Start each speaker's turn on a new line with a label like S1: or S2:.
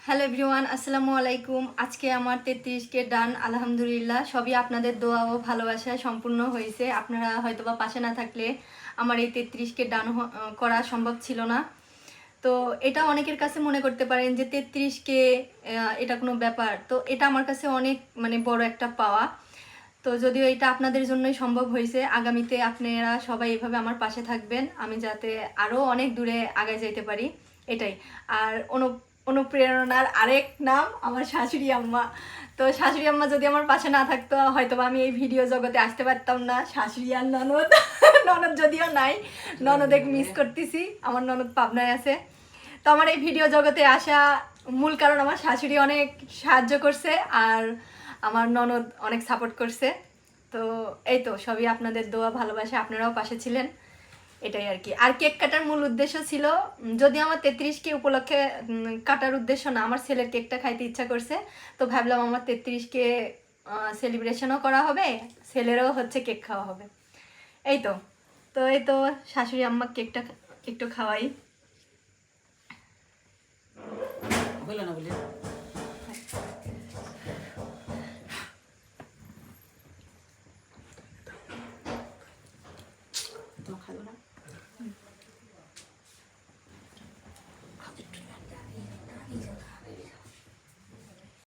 S1: Hello everyone, আসসালামু আলাইকুম। আজকে আমার 33কে ডান, আলহামদুলিল্লাহ। সবই আপনাদের দোয়া ও ভালোবাসায় সম্পূর্ণ হয়েছে। আপনারা হয়তোবা পাশে না থাকলে আমার এই 33কে ডান করা সম্ভব ছিল না। তো এটা অনেকের কাছে মনে করতে পারেন যে 33কে এটা কোনো ব্যাপার, তো এটা আমার কাছে অনেক বড় একটা পাওয়া। তো যদিও এটা আপনাদের জন্যই সম্ভব হয়েছে, আগামীতে আপনারা সবাই এভাবে আমার পাশে থাকবেন, আমি যাতে আরও অনেক দূরে আগায় যেতে পারি, এটাই। আর অনুপ্রেরণার আরেক নাম আমার শাশুড়ি আম্মা। তো শাশুড়ি আম্মা যদি আমার পাশে না থাকতো হয়তো আমি এই ভিডিও জগতে আসতে পারতাম না। শাশুড়ি আর ননদ ননদ যদিও নাই, ননদ এক মিস করতেছি, আমার ননদ পাবনায় আছে। তো আমার এই ভিডিও জগতে আসা মূল কারণ আমার শাশুড়ি অনেক সাহায্য করছে, আর আমার ননদ অনেক সাপোর্ট করছে। তো এই তো সবই আপনাদের দোয়া ভালোবাসা, আপনারাও পাশে ছিলেন, এটাই আর কি। আর কেক কাটার মূল উদ্দেশ্য ছিল, যদি আমার 33কে উপলক্ষে কাটার উদ্দেশ্য না, আমার ছেলের কেকটা খাইতে ইচ্ছা করছে। তো ভাবলাম আমার 33কে সেলিব্রেশনও করা হবে, ছেলেরও হচ্ছে কেক খাওয়া হবে। এই তো তো এই তো শাশুড়ি আম্মা কেকটা একটু খাওয়াই।
S2: হইল না বলে তো খাইব না।